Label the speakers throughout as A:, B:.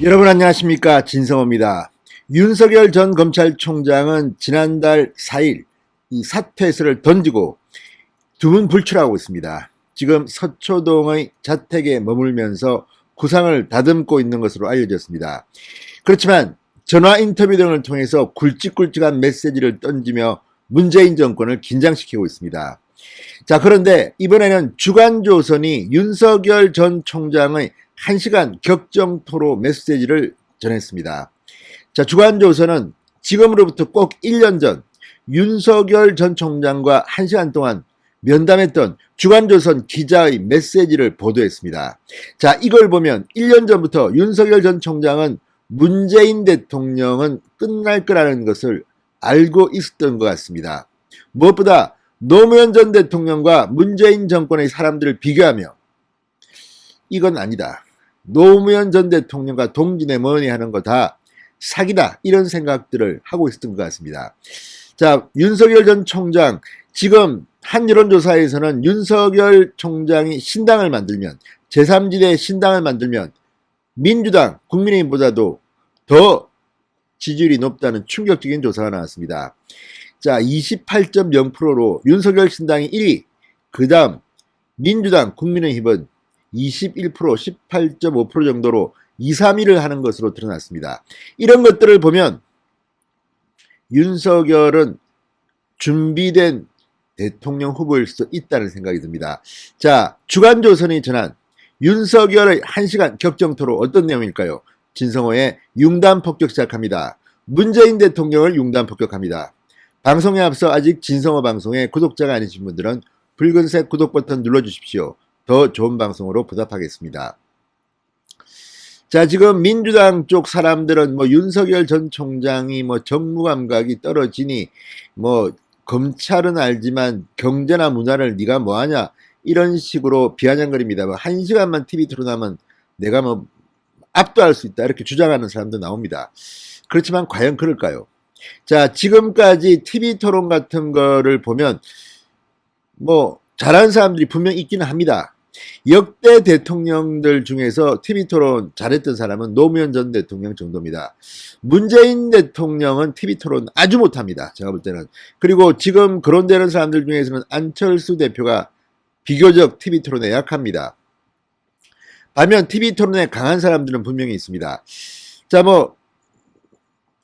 A: 여러분 안녕하십니까, 진성호입니다. 윤석열 전 검찰총장은 지난달 4일 이 사퇴서를 던지고 두 분 불출하고 있습니다. 지금 서초동의 자택에 머물면서 구상을 다듬고 있는 것으로 알려졌습니다. 그렇지만 전화 인터뷰 등을 통해서 굵직굵직한 메시지를 던지며 문재인 정권을 긴장시키고 있습니다. 자, 그런데 이번에는 주간조선이 윤석열 전 총장의 1시간 격정토로 메시지를 전했습니다. 자, 주간조선은 지금으로부터 꼭 1년 전 윤석열 전 총장과 1시간 동안 면담했던 주간조선 기자의 메시지를 보도했습니다. 자, 이걸 보면 1년 전부터 윤석열 전 총장은 문재인 대통령은 끝날 거라는 것을 알고 있었던 것 같습니다. 무엇보다 노무현 전 대통령과 문재인 정권의 사람들을 비교하며 이건 아니다, 노무현 전 대통령과 동진에 뭐니 하는 거 다 사기다, 이런 생각들을 하고 있었던 것 같습니다. 자, 윤석열 전 총장, 지금 한 여론조사에서는 윤석열 총장이 신당을 만들면, 제3지대 신당을 만들면 민주당, 국민의힘보다도 더 지지율이 높다는 충격적인 조사가 나왔습니다. 자, 28.0%로 윤석열 신당이 1위, 그 다음 민주당, 국민의힘은 21%, 18.5% 정도로 2, 3위를 하는 것으로 드러났습니다. 이런 것들을 보면 윤석열은 준비된 대통령 후보일 수 있다는 생각이 듭니다. 자, 주간조선이 전한 윤석열의 1시간 격정토로 어떤 내용일까요? 진성호의 융단 폭격 시작합니다. 문재인 대통령을 융단 폭격합니다. 방송에 앞서 아직 진성호 방송에 구독자가 아니신 분들은 붉은색 구독 버튼 눌러주십시오. 더 좋은 방송으로 보답하겠습니다. 자, 지금 민주당 쪽 사람들은 윤석열 전 총장이 정무 감각이 떨어지니 검찰은 알지만 경제나 문화를 네가 뭐하냐, 이런 식으로 비아냥거립니다. 1시간만 TV 토론하면 내가 압도할 수 있다, 이렇게 주장하는 사람도 나옵니다. 그렇지만 과연 그럴까요? 자, 지금까지 TV 토론 같은 거를 보면 잘하는 사람들이 분명 있기는 합니다. 역대 대통령들 중에서 TV 토론 잘했던 사람은 노무현 전 대통령 정도입니다. 문재인 대통령은 TV 토론 아주 못합니다, 제가 볼 때는. 그리고 지금 거론되는 사람들 중에서는 안철수 대표가 비교적 TV 토론에 약합니다. 반면 TV 토론에 강한 사람들은 분명히 있습니다. 자,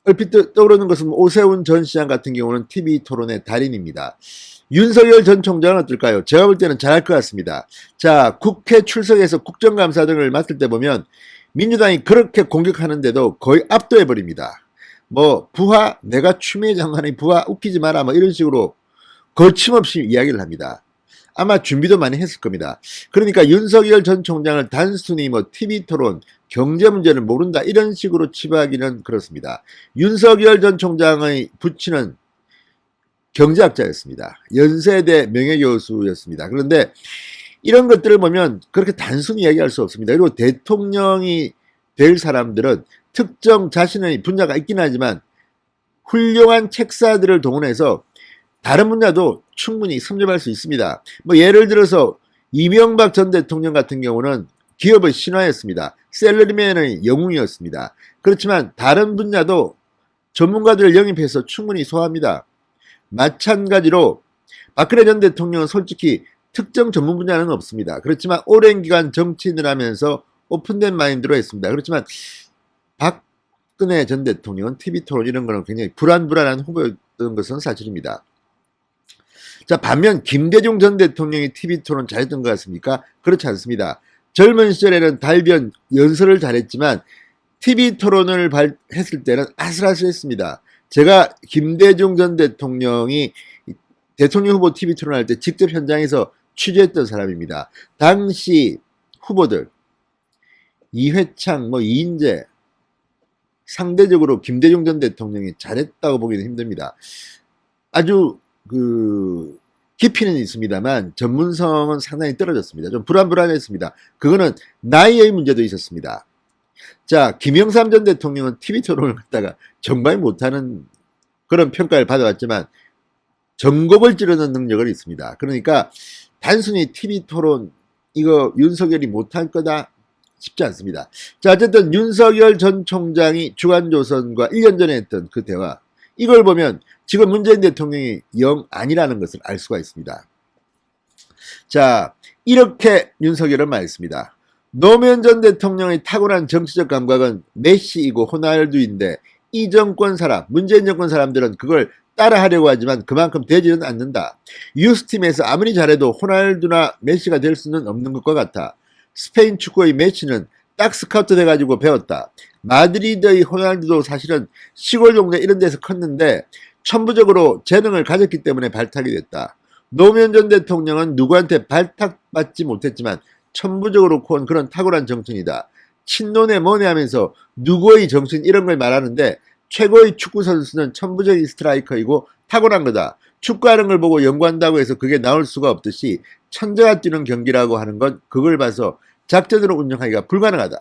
A: 얼핏 떠오르는 것은 오세훈 전 시장 같은 경우는 TV 토론의 달인입니다. 윤석열 전 총장은 어떨까요? 제가 볼 때는 잘할 것 같습니다. 자, 국회 출석해서 국정감사 등을 맡을 때 보면 민주당이 그렇게 공격하는데도 거의 압도해버립니다. 부하, 내가 추미애 장관의 부하, 웃기지 마라, 이런 식으로 거침없이 이야기를 합니다. 아마 준비도 많이 했을 겁니다. 그러니까 윤석열 전 총장을 단순히 TV 토론, 경제 문제를 모른다, 이런 식으로 치부하기는 그렇습니다. 윤석열 전 총장의 부친은 경제학자였습니다. 연세대 명예교수였습니다. 그런데 이런 것들을 보면 그렇게 단순히 이야기할 수 없습니다. 그리고 대통령이 될 사람들은 특정 자신의 분야가 있긴 하지만 훌륭한 책사들을 동원해서 다른 분야도 충분히 섭렵할 수 있습니다. 예를 들어서 이명박 전 대통령 같은 경우는 기업의 신화였습니다. 셀러리맨의 영웅이었습니다. 그렇지만 다른 분야도 전문가들을 영입해서 충분히 소화합니다. 마찬가지로 박근혜 전 대통령은 솔직히 특정 전문 분야는 없습니다. 그렇지만 오랜 기간 정치인을 하면서 오픈된 마인드로 했습니다. 그렇지만 박근혜 전 대통령은 TV 토론 이런 거는 굉장히 불안한 후보였던 것은 사실입니다. 자, 반면 김대중 전 대통령이 TV 토론 잘했던 것 같습니까? 그렇지 않습니다. 젊은 시절에는 달변 연설을 잘했지만 TV 토론을 했을 때는 아슬아슬했습니다. 제가 김대중 전 대통령이 대통령 후보 TV 토론할 때 직접 현장에서 취재했던 사람입니다. 당시 후보들 이회창, 이인재, 상대적으로 김대중 전 대통령이 잘했다고 보기는 힘듭니다. 아주 깊이는 있습니다만 전문성은 상당히 떨어졌습니다. 좀 불안했습니다. 그거는 나이의 문제도 있었습니다. 자, 김영삼 전 대통령은 TV 토론을 갖다가 정말 못하는 그런 평가를 받아왔지만 전곡을 찌르는 능력은 있습니다. 그러니까 단순히 TV 토론 이거 윤석열이 못할 거다, 쉽지 않습니다. 자, 어쨌든 윤석열 전 총장이 주간조선과 1년 전에 했던 그 대화, 이걸 보면 지금 문재인 대통령이 영 아니라는 것을 알 수가 있습니다. 자, 이렇게 윤석열은 말했습니다. 노무현 전 대통령의 탁월한 정치적 감각은 메시이고 호날두인데 이 정권 사람, 문재인 정권 사람들은 그걸 따라하려고 하지만 그만큼 되지는 않는다. 유스팀에서 아무리 잘해도 호날두나 메시가 될 수는 없는 것과 같아. 스페인 축구의 메시는 딱 스카우트 돼가지고 배웠다. 마드리드의 호날두도 사실은 시골 동네 이런 데서 컸는데 천부적으로 재능을 가졌기 때문에 발탁이 됐다. 노무현 전 대통령은 누구한테 발탁받지 못했지만 천부적으로 코온 그런 탁월한 정신이다. 친노네 뭐네 하면서 누구의 정신 이런 걸 말하는데 최고의 축구 선수는 천부적인 스트라이커이고 탁월한 거다. 축구하는 걸 보고 연구한다고 해서 그게 나올 수가 없듯이 천재가 뛰는 경기라고 하는 건 그걸 봐서 작전으로 운영하기가 불가능하다.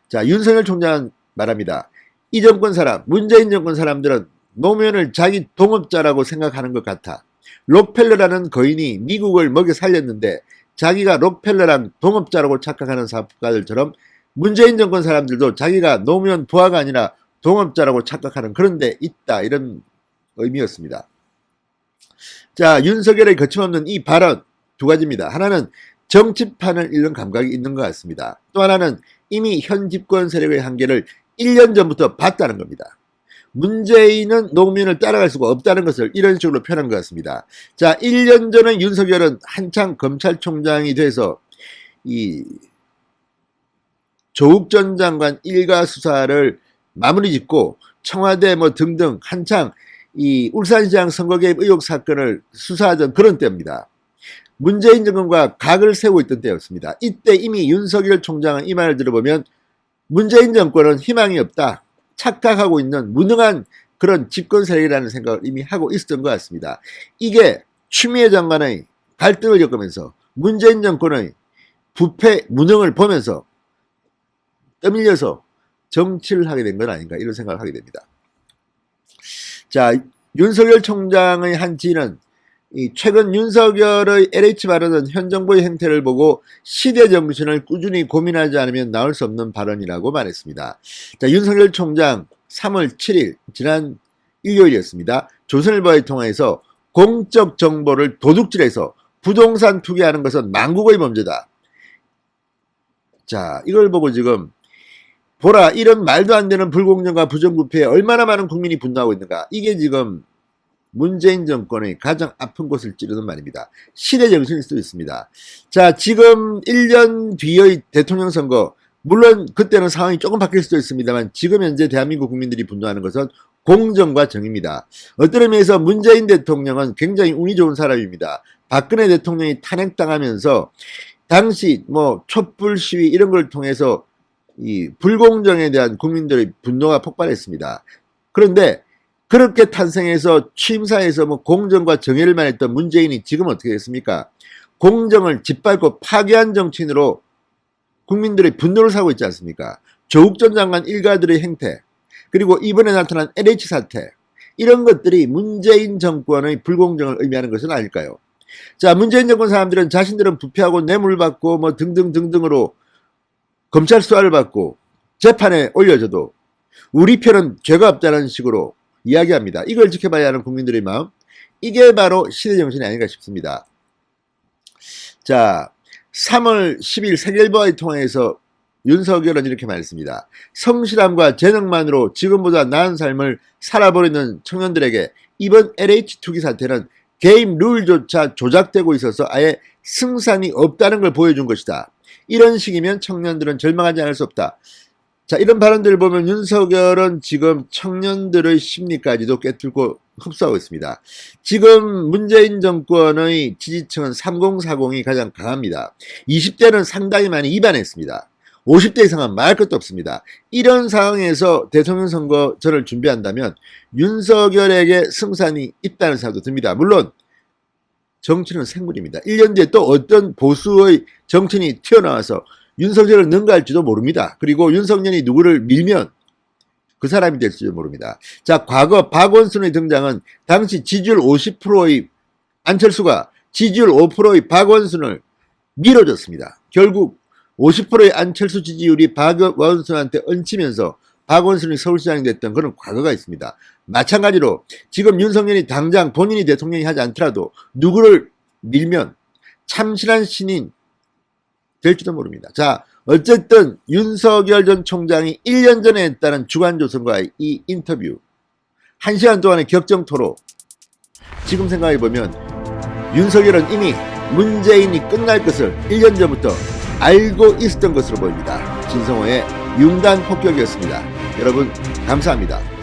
A: 자, 윤석열 총장은 말합니다. 이 정권 사람, 문재인 정권 사람들은 노무현을 자기 동업자라고 생각하는 것 같아. 록펠러라는 거인이 미국을 먹여 살렸는데 자기가 록펠러랑 동업자라고 착각하는 사업가들처럼 문재인 정권 사람들도 자기가 노무현 부하가 아니라 동업자라고 착각하는 그런 데 있다. 이런 의미였습니다. 자, 윤석열의 거침없는 이 발언 두 가지입니다. 하나는 정치판을 읽는 감각이 있는 것 같습니다. 또 하나는 이미 현 집권 세력의 한계를 1년 전부터 봤다는 겁니다. 문재인은 노무현을 따라갈 수가 없다는 것을 이런 식으로 표현한 것 같습니다. 자, 1년 전에 윤석열은 한창 검찰총장이 돼서 이 조국 전 장관 일가 수사를 마무리 짓고 청와대 뭐 등등 한창 이 울산시장 선거 개입 의혹 사건을 수사하던 그런 때입니다. 문재인 정권과 각을 세우고 있던 때였습니다. 이때 이미 윤석열 총장은 이 말을 들어보면 문재인 정권은 희망이 없다. 착각하고 있는 무능한 그런 집권 세력이라는 생각을 이미 하고 있었던 것 같습니다. 이게 추미애 장관의 갈등을 겪으면서 문재인 정권의 부패, 무능을 보면서 떠밀려서 정치를 하게 된 건 아닌가 이런 생각을 하게 됩니다. 자, 윤석열 총장의 한 지인은 최근 윤석열의 LH 발언은 현 정부의 행태를 보고 시대 정신을 꾸준히 고민하지 않으면 나올 수 없는 발언이라고 말했습니다. 자, 윤석열 총장 3월 7일 지난 일요일이었습니다. 조선일보에 통해서 공적 정보를 도둑질해서 부동산 투기하는 것은 망국의 범죄다. 자, 이걸 보고 지금 보라, 이런 말도 안 되는 불공정과 부정부패에 얼마나 많은 국민이 분노하고 있는가. 이게 지금 문재인 정권의 가장 아픈 곳을 찌르는 말입니다. 시대 정신일 수도 있습니다. 자, 지금 1년 뒤의 대통령 선거, 물론 그때는 상황이 조금 바뀔 수도 있습니다만 지금 현재 대한민국 국민들이 분노하는 것은 공정과 정의입니다. 어떤 의미에서 문재인 대통령은 굉장히 운이 좋은 사람입니다. 박근혜 대통령이 탄핵당하면서 당시 뭐 촛불 시위 이런 걸 통해서 이 불공정에 대한 국민들의 분노가 폭발했습니다. 그런데 그렇게 탄생해서 취임사에서 뭐 공정과 정의를 말했던 문재인이 지금 어떻게 됐습니까? 공정을 짓밟고 파괴한 정치인으로 국민들의 분노를 사고 있지 않습니까? 조국 전 장관 일가들의 행태, 그리고 이번에 나타난 LH 사태, 이런 것들이 문재인 정권의 불공정을 의미하는 것은 아닐까요? 자, 문재인 정권 사람들은 자신들은 부패하고 뇌물 받고 뭐 등등등등으로 검찰 수사를 받고 재판에 올려져도 우리 편은 죄가 없다는 식으로 이야기합니다. 이걸 지켜봐야 하는 국민들의 마음, 이게 바로 시대정신이 아닌가 싶습니다. 자, 3월 10일 세계일보와의 통화에서 윤석열은 이렇게 말했습니다. 성실함과 재능만으로 지금보다 나은 삶을 살아버리는 청년들에게 이번 LH 투기 사태는 게임 룰조차 조작되고 있어서 아예 승산이 없다는 걸 보여준 것이다. 이런 식이면 청년들은 절망하지 않을 수 없다. 자, 이런 발언들을 보면 윤석열은 지금 청년들의 심리까지도 꿰뚫고 흡수하고 있습니다. 지금 문재인 정권의 지지층은 3040이 가장 강합니다. 20대는 상당히 많이 이반했습니다. 50대 이상은 말할 것도 없습니다. 이런 상황에서 대통령 선거전을 준비한다면 윤석열에게 승산이 있다는 생각도 듭니다. 물론 정치는 생물입니다. 1년 뒤에 또 어떤 보수의 정치인이 튀어나와서 윤석열을 능가할지도 모릅니다. 그리고 윤석열이 누구를 밀면 그 사람이 될지도 모릅니다. 자, 과거 박원순의 등장은 당시 지지율 50%의 안철수가 지지율 5%의 박원순을 밀어줬습니다. 결국 50%의 안철수 지지율이 박원순한테 얹히면서 박원순이 서울시장이 됐던 그런 과거가 있습니다. 마찬가지로 지금 윤석열이 당장 본인이 대통령이 하지 않더라도 누구를 밀면 참신한 신인 될지도 모릅니다. 자, 어쨌든 윤석열 전 총장이 1년 전에 했다는 주간조선과의 이 인터뷰, 1시간 동안의 격정토로, 지금 생각해보면 윤석열은 이미 문재인이 끝날 것을 1년 전부터 알고 있었던 것으로 보입니다. 진성호의 융단 폭격이었습니다. 여러분 감사합니다.